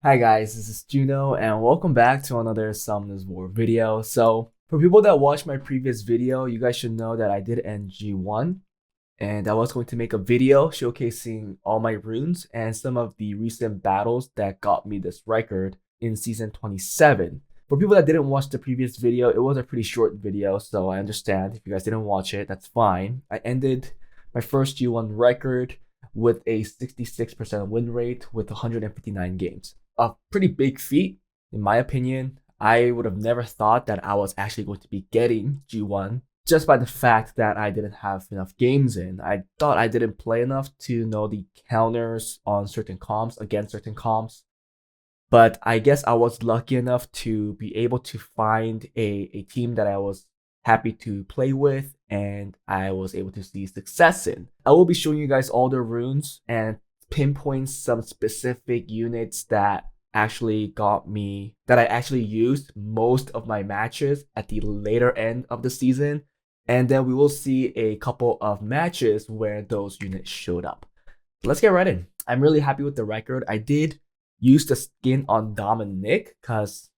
Hi guys, this is Juno and welcome back to another Summoners War video. So for people that watched my previous video, you guys should know that I did end G1 and I was going to make a video showcasing all my runes and some of the recent battles that got me this record in season 27. For people that didn't watch the previous video, it was a pretty short video, so I understand if you guys didn't watch it, that's fine. I ended my first G1 record with a 66% win rate with 159 games. A pretty big feat, in my opinion. I would have never thought that I was actually going to be getting G1 just by the fact that I didn't have enough games in. I thought I didn't play enough to know the counters on certain comps against certain comps. But I guess I was lucky enough to be able to find a team that I was happy to play with and I was able to see success in. I will be showing you guys all the runes and pinpoint some specific units that actually got me, that I actually used most of my matches at the later end of the season. And then we will see a couple of matches where those units showed up. Let's get right in. I'm really happy with the record. I did use the skin on Dominic because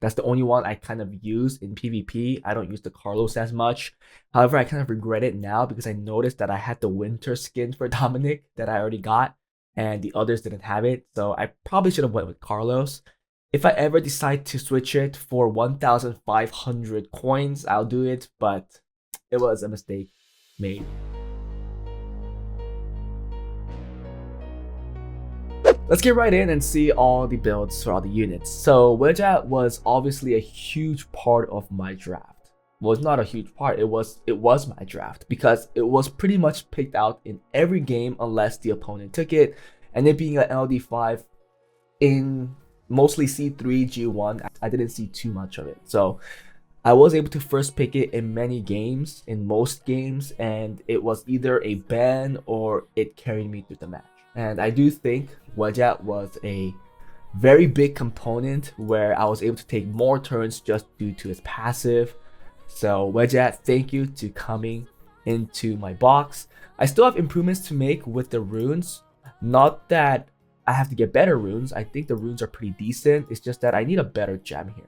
that's the only one I kind of use in PvP. I don't use the Carlos as much. However, I kind of regret it now because I noticed that I had the winter skin for Dominic that I already got and the others didn't have it. So I probably should have went with Carlos. If I ever decide to switch it for 1,500 coins, I'll do it, but it was a mistake made. Let's get right in and see all the builds for all the units. So Wedgeat was obviously a huge part of my draft. Well, it's not a huge part, it was my draft because it was pretty much picked out in every game unless the opponent took it. And it being an LD5 in mostly C3, G1, I didn't see too much of it. So I was able to first pick it in many games, in most games, and it was either a ban or it carried me through the match. And I do think Wedgeat was a very big component where I was able to take more turns just due to its passive. So Wedgeat, thank you to coming into my box. I still have improvements to make with the runes. Not that I have to get better runes. I think the runes are pretty decent. It's just that I need a better gem here.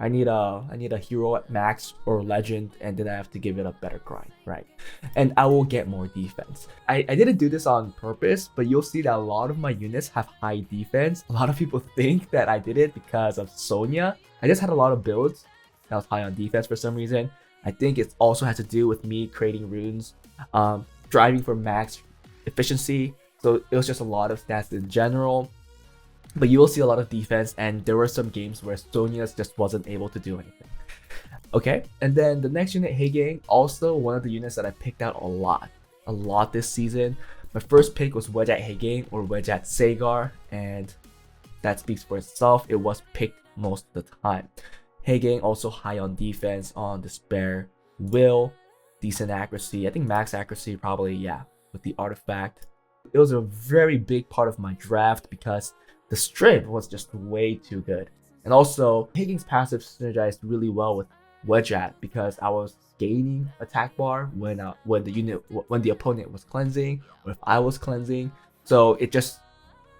I need a hero at max or legend, and then I have to give it a better grind, right? And I will get more defense. I didn't do this on purpose, but you'll see that a lot of my units have high defense. A lot of people think that I did it because of Sonya. I just had a lot of builds that was high on defense for some reason. I think it also has to do with me creating runes, driving for max efficiency. So it was just a lot of stats in general. But you will see a lot of defense, and there were some games where Sonya just wasn't able to do anything. Okay, and then the next unit, Hey Gang, also one of the units that I picked out a lot this season. My first pick was Wedgeat Hey Gang or Wedgeat Sagar, and that speaks for itself. It was picked most of the time. Hey Gang also high on defense, on Despair, Will, decent accuracy. I think max accuracy probably, yeah, with the artifact. It was a very big part of my draft because the strip was just way too good. And also, Hey Gang's passive synergized really well with Wedgeat because I was gaining attack bar when the opponent was cleansing or if I was cleansing. So it just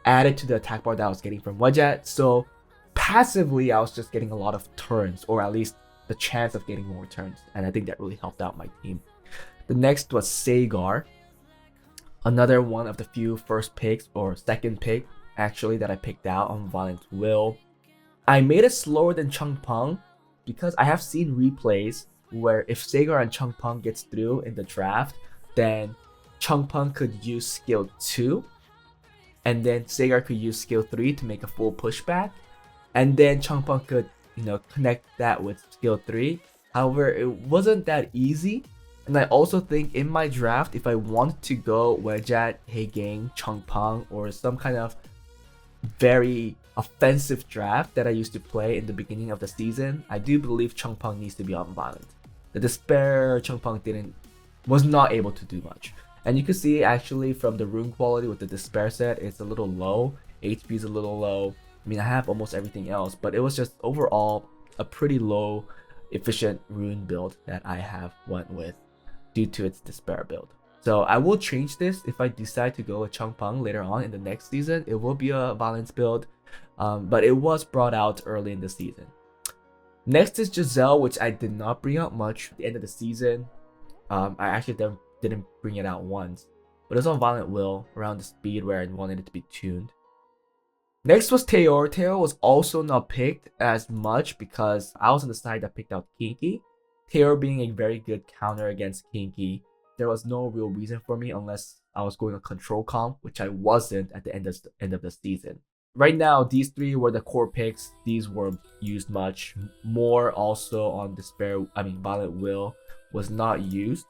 added to the attack bar that I was getting from Wedgeat. So passively, I was just getting a lot of turns, or at least the chance of getting more turns. And I think that really helped out my team. The next was Sagar. Another one of the few first picks or second pick actually that I picked out on Violent Will. I made it slower than Chung Peng because I have seen replays where if Sagar and Chung Peng gets through in the draft, then Chung Peng could use skill 2 and then Sagar could use skill 3 to make a full pushback, and then Chung Peng could, connect that with skill 3. However, it wasn't that easy. And I also think in my draft, if I wanted to go Wedgeat, Hey Gang, Chung Peng, or some kind of very offensive draft that I used to play in the beginning of the season, I do believe Chung Peng needs to be on Violent. The Despair Chung Peng was not able to do much. And you can see actually from the rune quality with the Despair set, it's a little low. HP is a little low. I mean, I have almost everything else, but it was just overall a pretty low efficient rune build that I have went with due to its Despair build. So I will change this if I decide to go with Changpeng later on in the next season. It will be a balance build, but it was brought out early in the season. Next is Giselle, which I did not bring out much at the end of the season. I actually didn't bring it out once, but it was on Violent Will around the speed where I wanted it to be tuned. Next was Taeor. Taeor was also not picked as much because I was on the side that picked out Kinky. Taeor being a very good counter against Kinky, there was no real reason for me unless I was going on control comp, which I wasn't at the end of the season. Right now, these three were the core picks. These were used much more. Also on Violent Will was not used.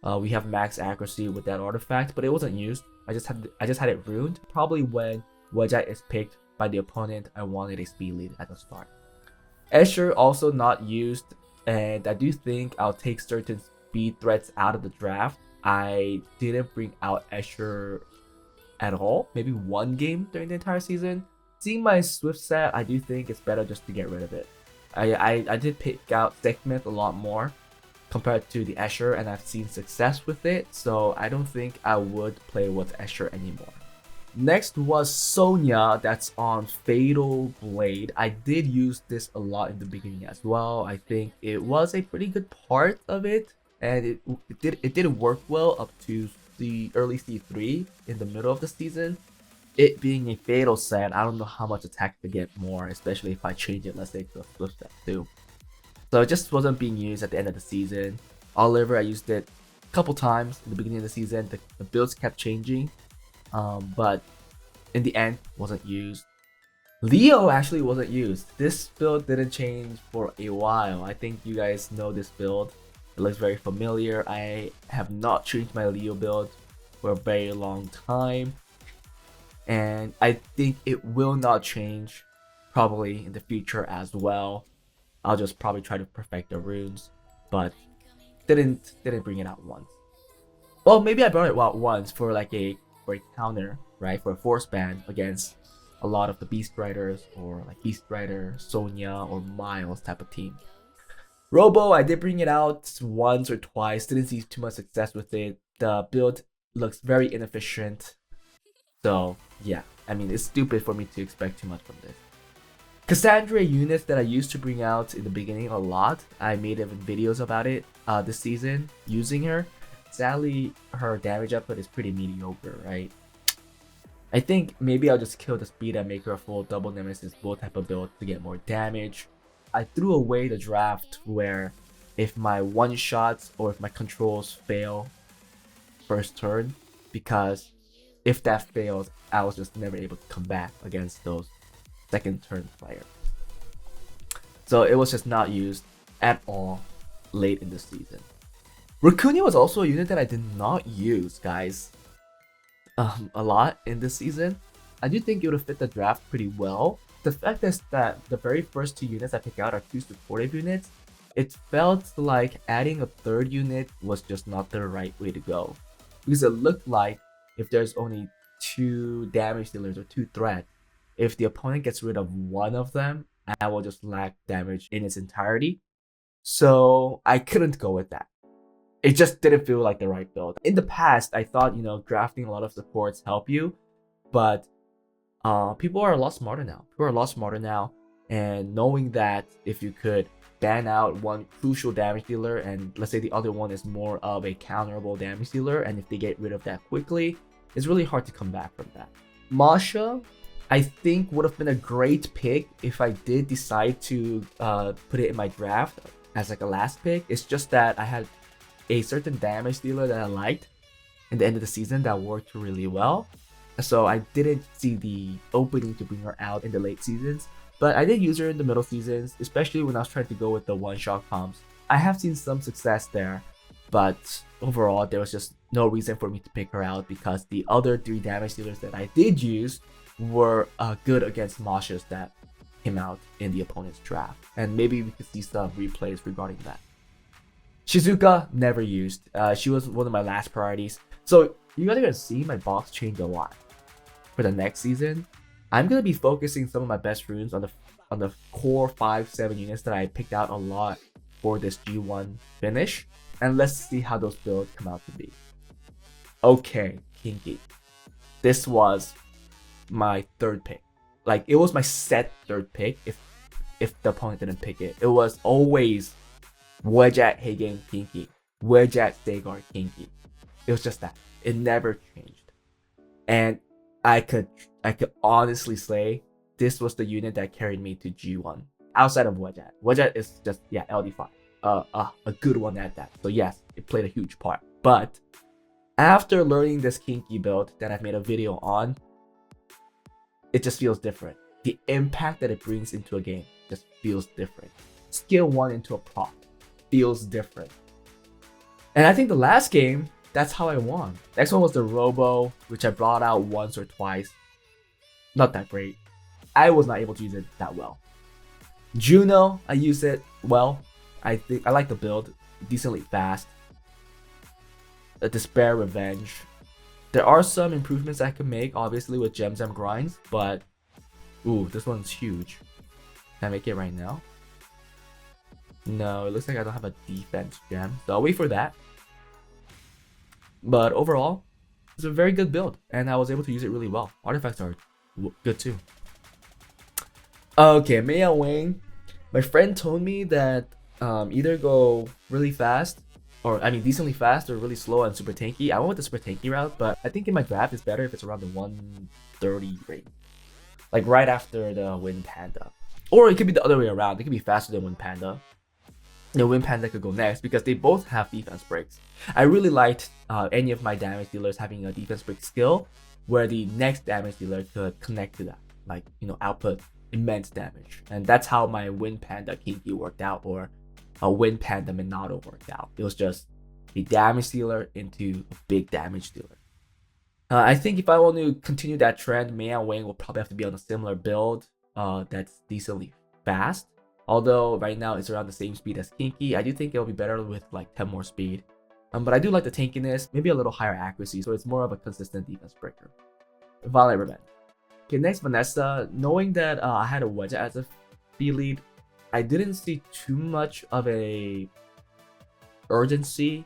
We have max accuracy with that artifact, but it wasn't used. I just had it ruined. Probably when Wedge is picked by the opponent, I wanted a speed lead at the start. Escher also not used, and I do think I'll take certain speed threats out of the draft. I didn't bring out Escher at all, maybe one game during the entire season. Seeing my Swift set, I do think it's better just to get rid of it. I did pick out Sekhmet a lot more compared to the Escher, and I've seen success with it, so I don't think I would play with Escher anymore. Next was Sonya, that's on Fatal Blade. I did use this a lot in the beginning as well. I think it was a pretty good part of it, and it did work well up to the early C3 in the middle of the season. It being a Fatal set, I don't know how much attack to get more, especially if I change it, let's say, to a Swift set too. So it just wasn't being used at the end of the season. Oliver, I used it a couple times in the beginning of the season. The builds kept changing, but in the end, wasn't used. Leo actually wasn't used. This build didn't change for a while. I think you guys know this build. It looks very familiar. I have not changed my Leo build for a very long time, and I think it will not change probably in the future as well. I'll just probably try to perfect the runes, but didn't bring it out once. Well, maybe I brought it out once for a counter, right? For a force band against a lot of the Beast Riders, or like Beast Rider, Sonya, or Miles type of team. Robo, I did bring it out once or twice. Didn't see too much success with it. The build looks very inefficient. So yeah, I mean, it's stupid for me to expect too much from this. Cassandra units that I used to bring out in the beginning a lot. I made even videos about it this season using her. Sadly, her damage output is pretty mediocre, right? I think maybe I'll just kill the speed and make her a full double nemesis bull type of build to get more damage. I threw away the draft where if my one shots or if my controls fail first turn, because if that fails, I was just never able to come back against those second turn players. So it was just not used at all late in the season. Raccoon was also a unit that I did not use, guys, a lot in this season. I do think it would have fit the draft pretty well. The fact is that the very first two units I pick out are two supportive units. It felt like adding a third unit was just not the right way to go, because it looked like if there's only two damage dealers or two threats, if the opponent gets rid of one of them, I will just lack damage in its entirety. So I couldn't go with that. It just didn't feel like the right build. In the past, I thought, drafting a lot of supports help you, but people are a lot smarter now. And knowing that if you could ban out one crucial damage dealer, and let's say the other one is more of a counterable damage dealer, and if they get rid of that quickly, it's really hard to come back from that. Masha, I think, would have been a great pick if I did decide to put it in my draft as like a last pick. It's just that I had a certain damage dealer that I liked in the end of the season that worked really well. So I didn't see the opening to bring her out in the late seasons. But I did use her in the middle seasons, especially when I was trying to go with the one-shot comps. I have seen some success there, but overall there was just no reason for me to pick her out because the other three damage dealers that I did use were good against Mashas that came out in the opponent's draft. And maybe we could see some replays regarding that. Shizuka, never used. She was one of my last priorities. So you guys are going to see my box change a lot for the next season. I'm going to be focusing some of my best runes on the core 5-7 units that I picked out a lot for this G1 finish. And let's see how those builds come out to be. Okay, Kinky. This was my third pick. Like, it was my set third pick if the opponent didn't pick it. It was always Wedgeat, Hagen, Kinky. Wedgeat, Stagar, Kinky. It was just that. It never changed. And I could honestly say this was the unit that carried me to G1 outside of Wedgeat. Wedgeat is just LD5. A good one at that. So yes, it played a huge part. But after learning this Kinky build that I've made a video on, it just feels different. The impact that it brings into a game just feels different. Skill 1 into a prop feels different. And I think the last game, that's how I won. Next one was the Robo, which I brought out once or twice. Not that great. I was not able to use it that well. Juno, I use it well. I think I like the build, decently fast. A Despair Revenge. There are some improvements I can make, obviously, with Gem grinds, but ooh, this one's huge. Can I make it right now? No, it looks like I don't have a defense gem, so I'll wait for that. But overall, it's a very good build, and I was able to use it really well. Artifacts are good too. Okay, Maya Wing. My friend told me that either go really fast, or I mean decently fast, or really slow and super tanky. I went with the super tanky route, but I think in my draft it's better if it's around the 130 rate. Like right after the Wind Panda. Or it could be the other way around. It could be faster than Wind Panda. The Wind Panda could go next because they both have defense breaks. I really liked any of my damage dealers having a defense break skill where the next damage dealer could connect to that. Like, output immense damage. And that's how my Wind Panda Kinky worked out, or a Wind Panda Minato worked out. It was just a damage dealer into a big damage dealer. I think if I want to continue that trend, Mei and Wang will probably have to be on a similar build that's decently fast. Although right now it's around the same speed as Kinky, I do think it'll be better with like 10 more speed. But I do like the tankiness, maybe a little higher accuracy, so it's more of a consistent defense breaker. Violent Revenge. Okay, next Vanessa. Knowing that I had a Wedge as a speed lead, I didn't see too much of a urgency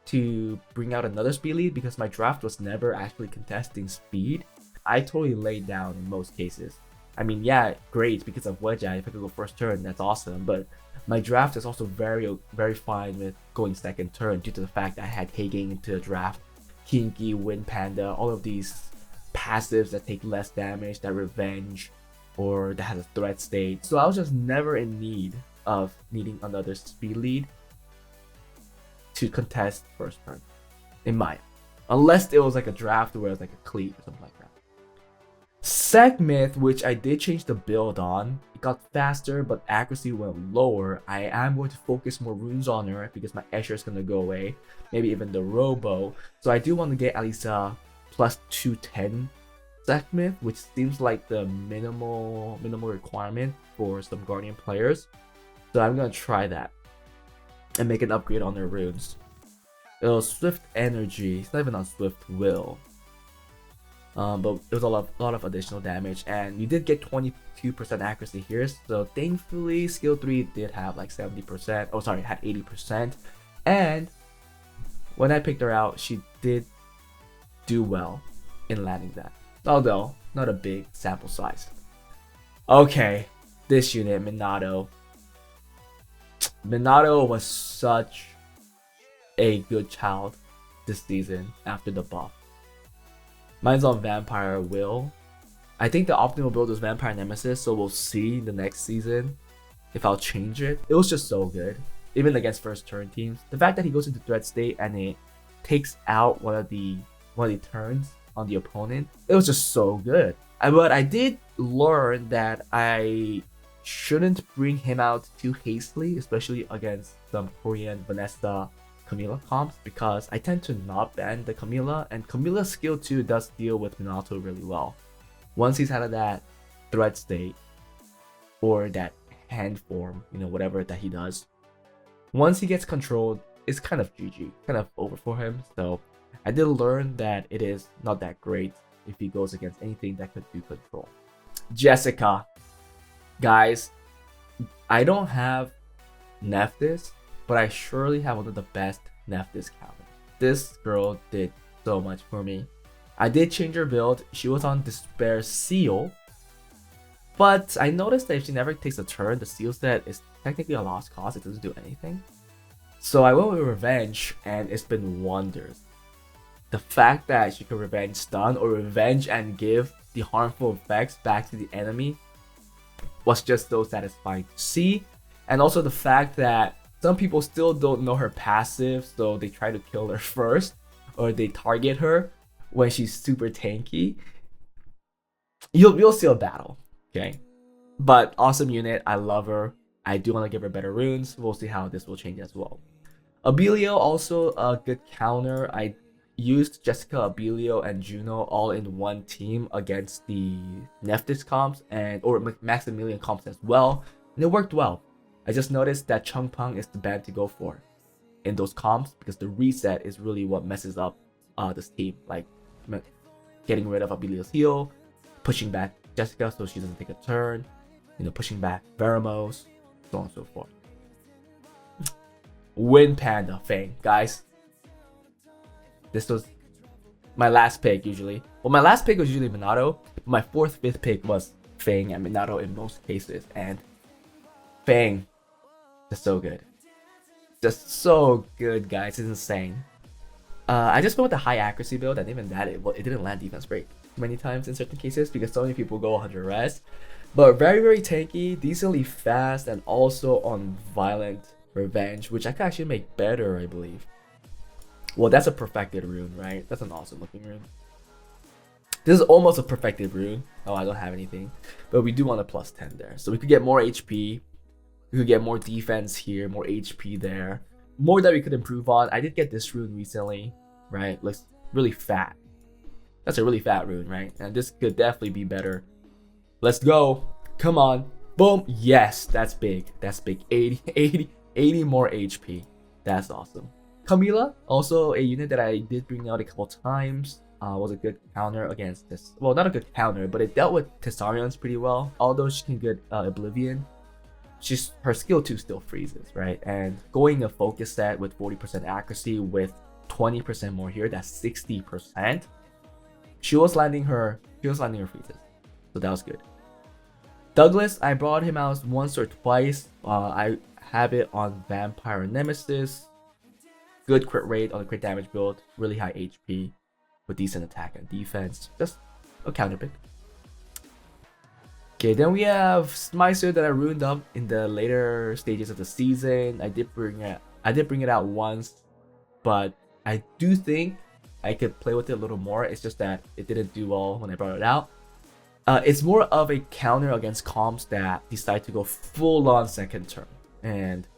to bring out another speed lead because my draft was never actually contesting speed. I totally laid down in most cases. I mean, yeah, great because of Wedge. If I could go first turn, that's awesome. But my draft is also very, very fine with going second turn due to the fact that I had Hagen into the draft, Kinky, Wind Panda, all of these passives that take less damage, that revenge, or that has a threat state. So I was just never in need of needing another speed lead to contest first turn, in my, unless it was like a draft where it was like a cleave or something like that. Sekhmith, which I did change the build on, it got faster but accuracy went lower. I am going to focus more runes on her because my Escher is going to go away, maybe even the Robo. So I do want to get at least a plus 210 Sekhmith, which seems like the minimal requirement for some Guardian players. So I'm going to try that and make an upgrade on their runes. It was Swift Energy, it's not even on Swift Will. But it was a lot of additional damage, and you did get 22% accuracy here. So thankfully, skill 3 did have like 70%. Oh, sorry, had 80%. And when I picked her out, she did do well in landing that, although not a big sample size. Okay, this unit, Minato. Minato was such a good child this season after the buff. Mine's on Vampire Will. I think the optimal build is Vampire Nemesis, so we'll see the next season if I'll change it. It was just so good, even against first turn teams. The fact that he goes into threat state and it takes out one of the turns on the opponent, it was just so good. But I did learn that I shouldn't bring him out too hastily, especially against some Korean Vanessa Camilla comps, because I tend to not ban the Camilla, and Camilla's skill 2 does deal with Minato really well. Once he's out of that threat state or that hand form, whatever that he does, once he gets controlled, it's kind of GG, kind of over for him. So I did learn that it is not that great if he goes against anything that could do control. Jessica. Guys, I don't have Nephthys, but I surely have one of the best Nephthys counters. This girl did so much for me. I did change her build. She was on Despair Seal, but I noticed that if she never takes a turn, the Seal set is technically a lost cause. It doesn't do anything. So I went with Revenge, and it's been wonders. The fact that she can Revenge stun or Revenge and give the harmful effects back to the enemy was just so satisfying to see. And also the fact that some people still don't know her passive, so they try to kill her first, or they target her when she's super tanky. You'll see a battle, okay? But awesome unit, I love her. I do want to give her better runes. We'll see how this will change as well. Abelio, also a good counter. I used Jessica, Abelio, and Juno all in one team against the Nephthys comps or Maximilian comps as well, and it worked well. I just noticed that Chung Pang is the band to go for in those comps because the reset is really what messes up this team, like getting rid of Abelio's heal, pushing back Jessica so she doesn't take a turn, pushing back Veramos, so on and so forth. Wind Panda Fang, guys. This was my last pick usually. Well, my last pick was usually Minato. My 4th, 5th pick was Fang and Minato in most cases. And Fang, just so good. Just so good, guys. It's insane. I just went with the high accuracy build, and even that, it didn't land defense break many times in certain cases because so many people go 100 res. But very, very tanky, decently fast, and also on Violent Revenge, which I can actually make better, I believe. Well, that's a perfected rune, right? That's an awesome looking rune. This is almost a perfected rune. Oh, I don't have anything. But we do want a plus 10 there. So we could get more HP. We could get more defense here, more HP there. More that we could improve on. I did get this rune recently, right? Looks really fat. That's a really fat rune, right? And this could definitely be better. Let's go. Come on. Boom. Yes, that's big. That's big. 80 more HP. That's awesome. Camila, also a unit that I did bring out a couple times. Was a good counter against this. Well, not a good counter, but it dealt with Tessarions pretty well. Although she can get Oblivion, her skill 2 still freezes, right? And going a focus set with 40% accuracy with 20% more here, that's 60%. She was landing her freezes, so that was good. Douglas, I brought him out once or twice. I have it on Vampire Nemesis. Good crit rate on the crit damage build, really high HP with decent attack and defense. Just a counter pick. Okay, then we have Smycer that I ruined up in the later stages of the season. I did bring it out once, but I do think I could play with it a little more. It's just that it didn't do well when I brought it out. It's more of a counter against comps that decide to go full on second turn, and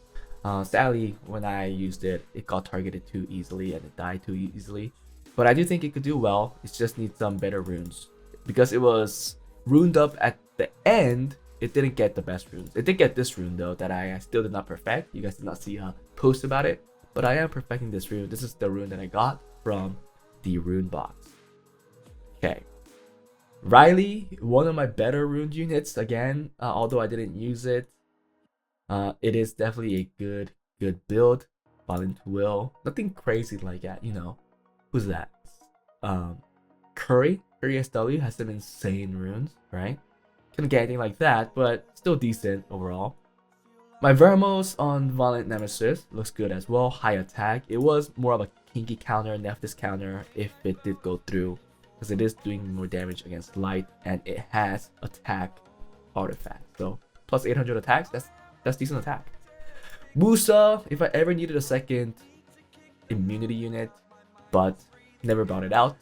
sadly, when I used it, it got targeted too easily and it died too easily. But I do think it could do well. It just needs some better runes. Because it was runed up at the end, it didn't get the best runes. It did get this rune though that I still did not perfect. You guys did not see a post about it. But I am perfecting this rune. This is the rune that I got from the rune box. Okay. Riley, one of my better rune units again, although I didn't use it. It is definitely a good build. Violent Will. Nothing crazy like that, Who's that? Curry SW has some insane runes, right? Couldn't get anything like that, but still decent overall. My Veramos on Violent Nemesis looks good as well. High attack. It was more of a kinky counter, Nephthys counter if it did go through, because it is doing more damage against light and it has attack artifact. So plus 800 attacks, that's decent attack. Musa, if I ever needed a second immunity unit, but never brought it out.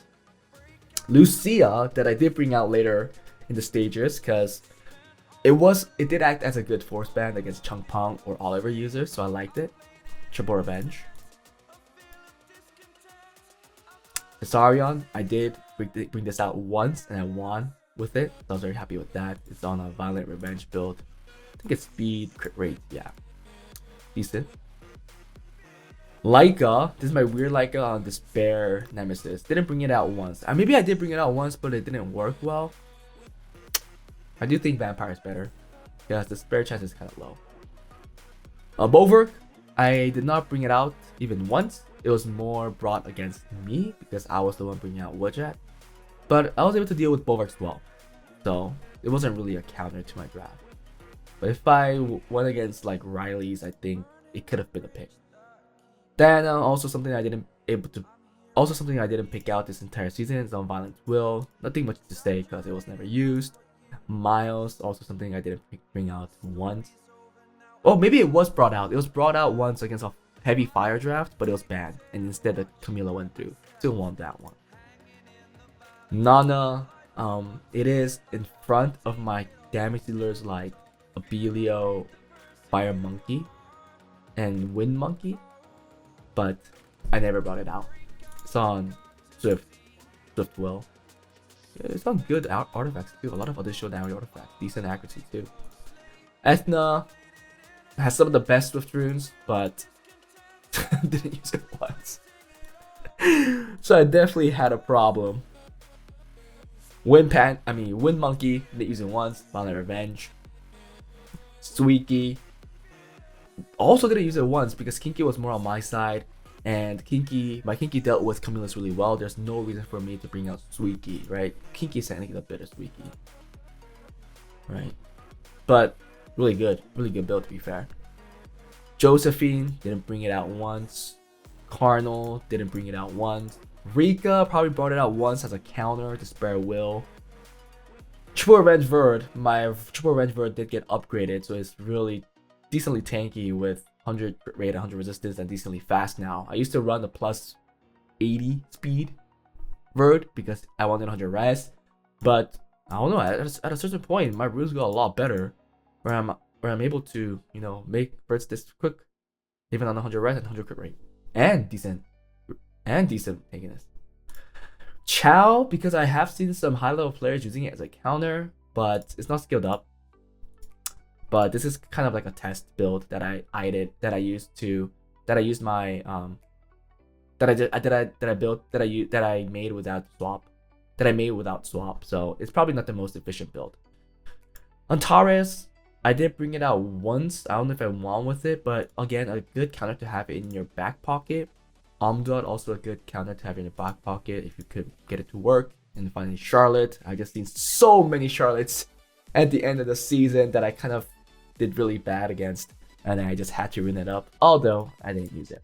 Lucia, that I did bring out later in the stages, because it did act as a good force band against Chung Pang or Oliver users, so I liked it. Triple Revenge. Tessarion, I did bring this out once and I won with it, so I was very happy with that. It's on a Violent Revenge build. I think it's speed, crit rate, yeah. Decent. Laika, this is my weird Laika on Despair Nemesis. Didn't bring it out once. Maybe I did bring it out once, but it didn't work well. I do think Vampire is better, because the spare chance is kind of low. Bover, I did not bring it out even once. it was more brought against me because I was the one bringing out Woodjet. But I was able to deal with Bulwarks well, so it wasn't really a counter to my draft. But if I went against like Riley's, I think it could have been a pick. Then also something I didn't pick out this entire season is Violent Will. Nothing much to say because it was never used. Miles, also something I didn't bring out once. Oh, maybe it was brought out. It was brought out once against a heavy fire draft, but it was banned, and instead the Camilla went through. Still won that one. Nana, it is in front of my damage dealers like Abelio, Fire Monkey, and Wind Monkey, but I never brought it out. It's on Swift Will. Yeah, it's on good artifacts too. A lot of additional damage artifacts, decent accuracy too. Ethna has some of the best Swift runes, but didn't use it once. So I definitely had a problem. Wind Monkey, didn't use it once. Violent Revenge. Squeaky also didn't use it once because Kinky was more on my side, and my Kinky dealt with Camillus really well. There's no reason for me to bring out Squeaky, right? Kinky is technically the better Squeaky, right? But really good build to be fair. Josephine didn't bring it out once. Carnal didn't bring it out once. Rika probably brought it out once as a counter to spare Will. Triple Revenge Verd, my Triple Revenge Verd did get upgraded, so it's really decently tanky with 100 rate, 100 resistance, and decently fast now. I used to run the plus 80 speed Verd because I wanted 100 res, but I don't know, at a certain point, my runes got a lot better, where I'm able to, make Verds this quick, even on 100 res and 100 crit rate, and decent tankiness. Chow, because I have seen some high level players using it as a counter, but it's not skilled up. But this is kind of like a test build that I made without swap. So it's probably not the most efficient build. Antares, I did bring it out once. I don't know if I won with it, but again, a good counter to have it in your back pocket. Omdod, also a good counter to have in your back pocket if you could get it to work. And finally, Charlotte. I just seen so many Charlottes at the end of the season that I kind of did really bad against, and I just had to run it up, although I didn't use it.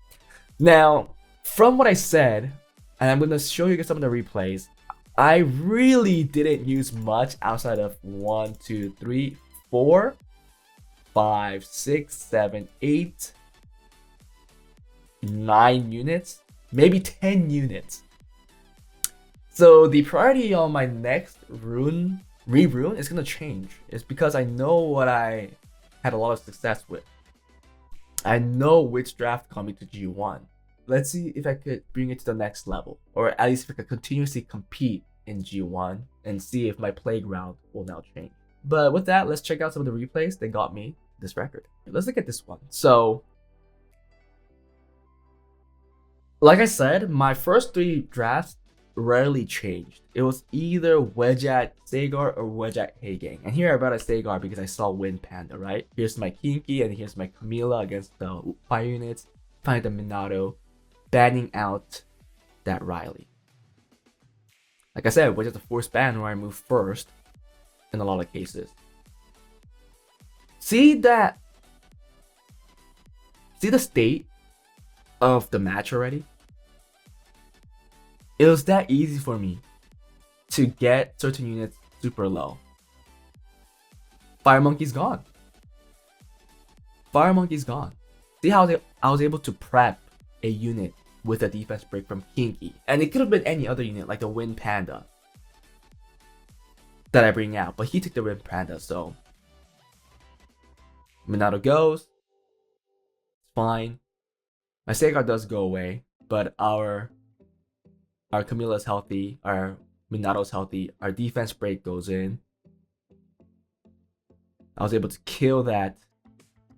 Now, from what I said, and I'm going to show you guys some of the replays, I really didn't use much outside of 1, 2, 3, 4, 5, 6, 7, 8, 9 units, maybe 10 units. So the priority on my next rune is gonna change. It's because I know what I had a lot of success with. I know which draft got me to G1. Let's see if I could bring it to the next level, or at least if I could continuously compete in G1 and see if my playground will now change. But with that, let's check out some of the replays that got me this record. Let's look at this one. So, like I said, my first 3 drafts rarely changed. It was either wedge at Sagar or wedge at Hagang. And here I brought a Sagar because I saw Wind Panda, right? Here's my Kinky and here's my Camilla against the fire units. Find the Minato, banning out that Riley. Like I said, wedge at the force ban where I move first in a lot of cases. See the state of the match already? It was that easy for me to get certain units super low. Fire Monkey's gone. See how I was able to prep a unit with a defense break from Kinky. And it could have been any other unit like the Wind Panda that I bring out. But he took the Wind Panda, so Minato goes. It's fine. My Sagar does go away, but our Camilla's healthy, our Minato's healthy, our defense break goes in. I was able to kill that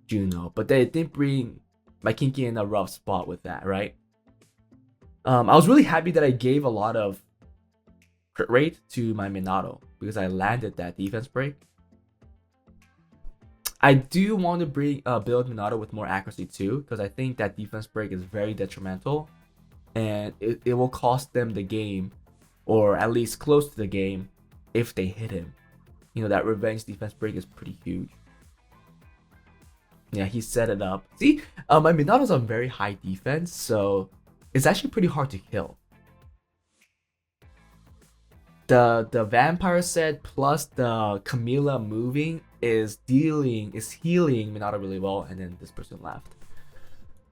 Juno, but they did bring my Kinky in a rough spot with that, right? I was really happy that I gave a lot of crit rate to my Minato because I landed that defense break. I do want to build Minato with more accuracy too, because I think that defense break is very detrimental and it will cost them the game, or at least close to the game, if they hit him. You know, that revenge defense break is pretty huge. Yeah, he set it up. See, my Minato's on very high defense, so it's actually pretty hard to kill. The vampire set plus the Camilla moving is healing Minato really well, and then this person left.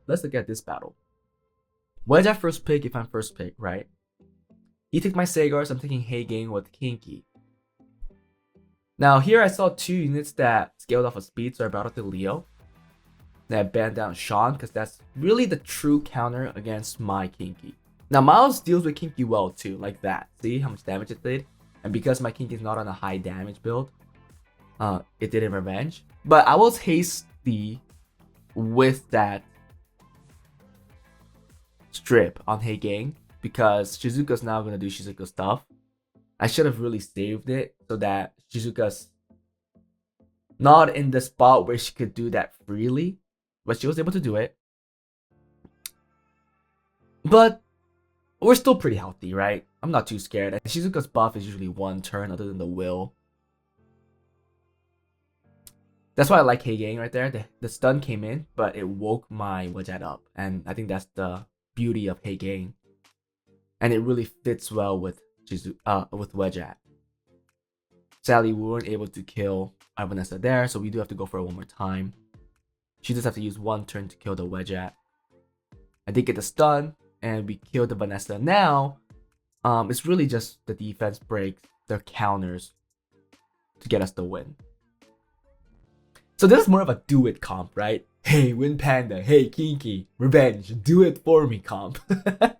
Let's look at this battle. Wedge at first pick if I'm first pick, right? He took my Sagars, I'm taking Heigang with Kinky. Now here I saw 2 units that scaled off of speed, so I brought out the Leo. Then I banned down Sean, because that's really the true counter against my Kinky. Now Miles deals with Kinky well too, like that. See how much damage it did? And because my Kinky is not on a high damage build, it did in revenge. But I was hasty with that strip on Heigang, because Shizuka's now going to do Shizuka stuff. I should have really saved it so that Shizuka's not in the spot where she could do that freely, but she was able to do it. But we're still pretty healthy, right? I'm not too scared. And Shizuka's buff is usually 1 turn other than the will. That's why I like Heigang right there. The stun came in, but it woke my Wajat up. And I think that's the beauty of Heigang. And it really fits well with Wejat. Sadly, we weren't able to kill our Vanessa there, so we do have to go for it one more time. She just have to use 1 turn to kill the Wejat. I did get the stun, and we killed the Vanessa. Now, it's really just the defense breaks, the counters, to get us the win. So this is more of a do it comp, right? Hey, Win Panda, hey, Kinky, revenge, do it for me comp. I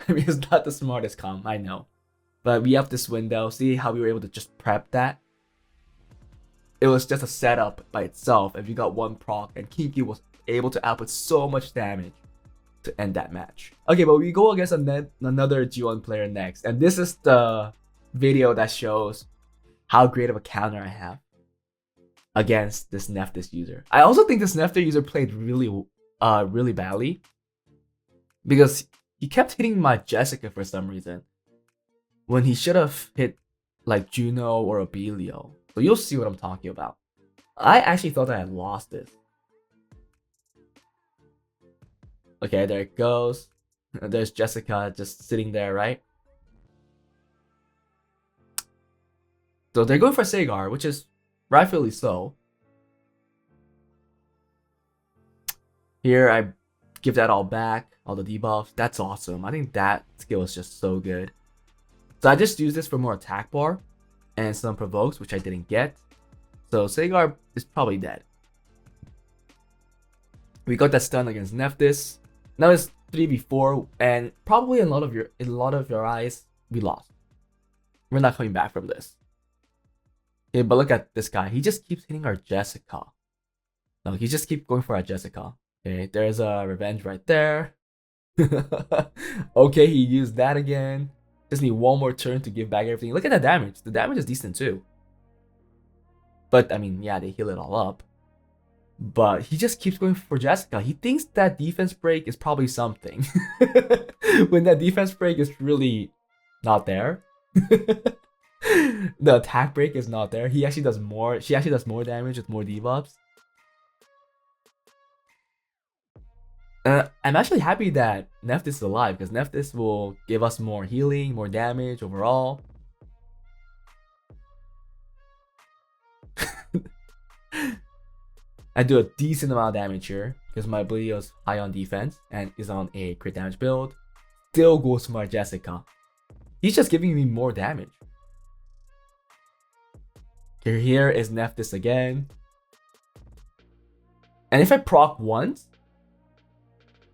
mean, it's not the smartest comp, I know. But we have this window. See how we were able to just prep that? It was just a setup by itself, and we got 1 proc, and Kinky was able to output so much damage to end that match. Okay, but we go against another G1 player next, and this is the video that shows how great of a counter I have against this Nephthys user. I also think this Nephthys user played really badly, because he kept hitting my Jessica for some reason, when he should have hit like Juno or Abelio. So you'll see what I'm talking about. I actually thought that I had lost this. Okay, there it goes. There's Jessica just sitting there, right? So they're going for Sagar, which is rightfully so. Here I give that all back, all the debuffs. That's awesome. I think that skill is just so good. So I just use this for more attack bar and some provokes, which I didn't get. So Sagar is probably dead. We got that stun against Nephthys. Now it's 3v4, and probably in a lot of your eyes, we lost. We're not coming back from this. Okay, but look at this guy. He just keeps hitting our Jessica. No, he just keeps going for our Jessica. Okay, there's a revenge right there. Okay, he used that again. Just need 1 more turn to give back everything. Look at that damage. The damage is decent too. But I mean, yeah, they heal it all up. But he just keeps going for Jessica. He thinks that defense break is probably something. When that defense break is really not there. The attack break is not there. He actually does more. She actually does more damage with more debuffs. I'm actually happy that Nephthys is alive, because Nephthys will give us more healing, more damage overall. I do a decent amount of damage here, because my ability is high on defense and is on a crit damage build. Still goes to my Jessica. He's just giving me more damage. Here is Nephthys again. And if I proc once,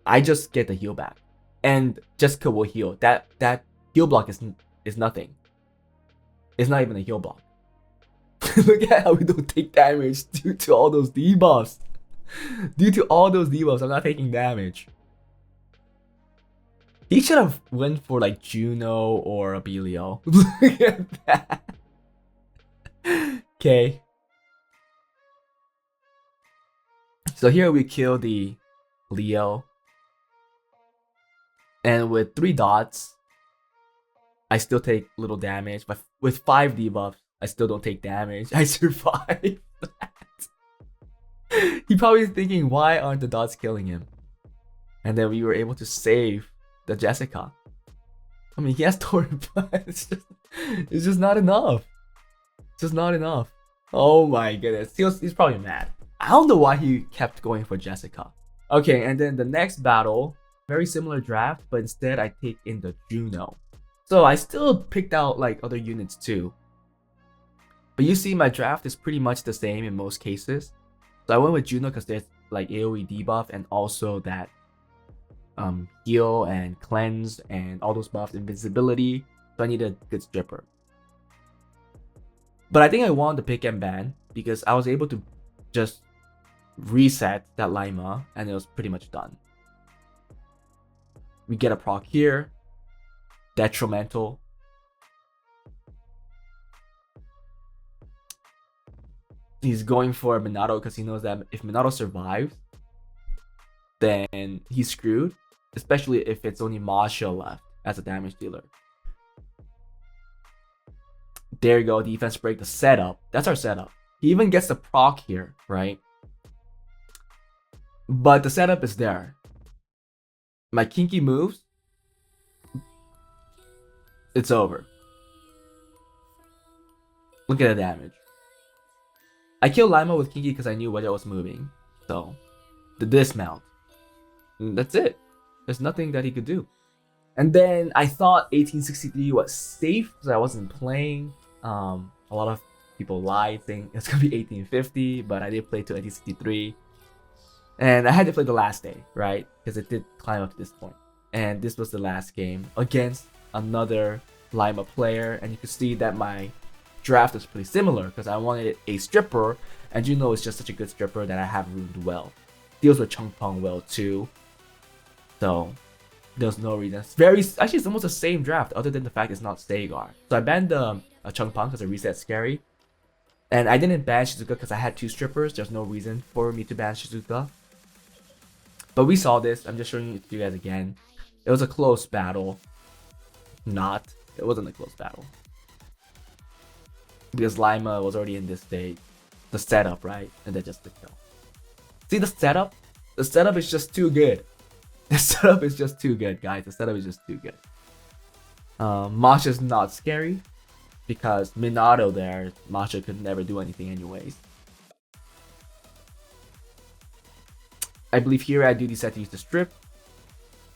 I just get the heal back, and Jessica will heal. That heal block is nothing. It's not even a heal block. Look at how we don't take damage due to all those debuffs. Due to all those debuffs, I'm not taking damage. He should have went for like Juno or Abelio. Look at that. Okay. So here we kill the Leo. And with 3 dots, I still take little damage. But with 5 debuffs, I still don't take damage. I survive that. He probably is thinking, why aren't the dots killing him? And then we were able to save the Jessica. I mean, he has Torrent, but it's just not enough. It's just not enough. Oh my goodness. He's probably mad. I don't know why he kept going for Jessica. Okay, and then the next battle, very similar draft, but instead I take in the Juno. So I still picked out like other units too. But you see my draft is pretty much the same in most cases. So I went with Juno because there's like AoE debuff and also that heal and cleanse and all those buffs, invincibility. So I need a good stripper. But I think I wanted to pick and ban because I was able to just reset that Lima and it was pretty much done. We get a proc here. Detrimental. He's going for Minato because he knows that if Minato survives, then he's screwed. Especially if it's only Masha left as a damage dealer. There you go, defense break, the setup. That's our setup. He even gets the proc here, right? But the setup is there. My Kinky moves. It's over. Look at the damage. I killed Lima with Kinky because I knew what it was moving. So, the dismount. And that's it. There's nothing that he could do. And then I thought 1863 was safe because I wasn't playing. A lot of people lied saying it's gonna be 1850, but I did play to 1863. And I had to play the last day, right? Because it did climb up to this point. And this was the last game against another Lima player. And you can see that my draft was pretty similar because I wanted a stripper. And Juno is just such a good stripper that I have ruined well. Deals with Chung Pong well too. So there's no reason. Actually, it's almost the same draft other than the fact it's not Sagar. So I banned Chung Pong because the reset's scary. And I didn't ban Shizuka because I had 2 strippers. There's no reason for me to ban Shizuka. But we saw this. I'm just showing it to you guys again. It was a close battle. It wasn't a close battle. Because Lima was already in this state. The setup, right? And then just the kill. See the setup? The setup is just too good. The setup is just too good, guys. The setup is just too good. Masha's not scary. Because Minato there, Masha could never do anything anyways. I believe here I do decide to use the strip.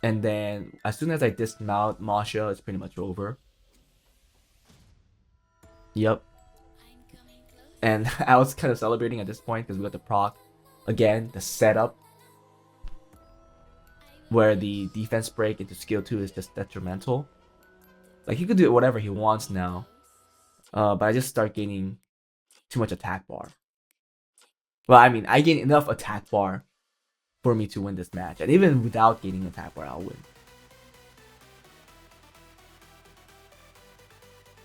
And then as soon as I dismount Masha, it's pretty much over. Yep. And I was kind of celebrating at this point because we got the proc. Again, the setup. Where the defense break into skill 2 is just detrimental. Like he could do whatever he wants now. But I just start gaining too much attack bar. Well, I mean, I gain enough attack bar for me to win this match. And even without gaining attack bar, I'll win.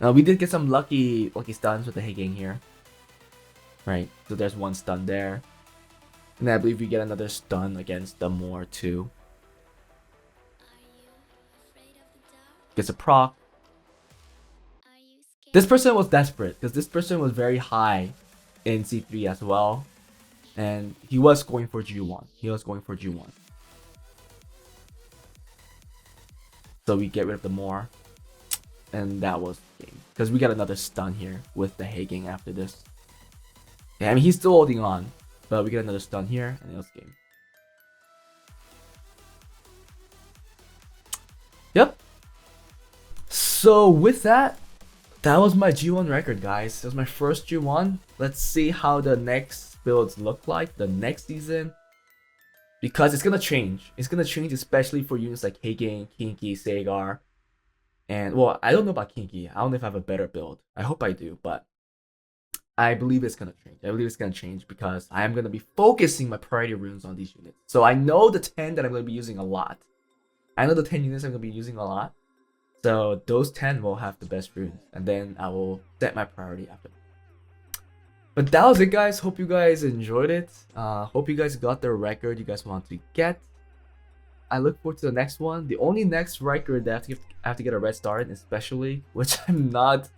Now, we did get some lucky stuns with the Heigang here. Right, so there's 1 stun there. And I believe we get another stun against the Moor too. Gets a proc. This person was desperate because this person was very high in C3 as well. And he was going for G1. So we get rid of the Moor. And that was the game. Because we got another stun here with the Heigang after this. Yeah, I mean, he's still holding on. But we get another stun here and it was game. Yep. So with that, that was my G1 record, guys. It was my first G1. Let's see how the next builds look like the next season. Because it's gonna change. It's gonna change especially for units like Heigang, Kinky, Sagar. And well, I don't know about Kinky. I don't know if I have a better build. I hope I do, but I believe it's gonna change. I believe it's gonna change because I am gonna be focusing my priority runes on these units. So I know the 10 that I'm gonna be using a lot. I know the 10 units I'm gonna be using a lot. So those 10 will have the best runes. And then I will set my priority after. But that was it, guys. Hope you guys enjoyed it. Hope you guys got the record you guys want to get. I look forward to the next one. The only next record that I have to get a red star in, especially, which I'm not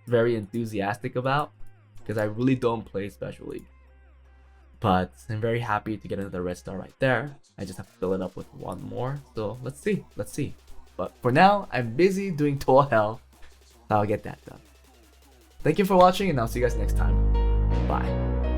very enthusiastic about because I really don't play Special League. But I'm very happy to get another red star right there. I just have to fill it up with one more. So let's see. But for now, I'm busy doing Toll Hell. So I'll get that done. Thank you for watching, and I'll see you guys next time. Bye.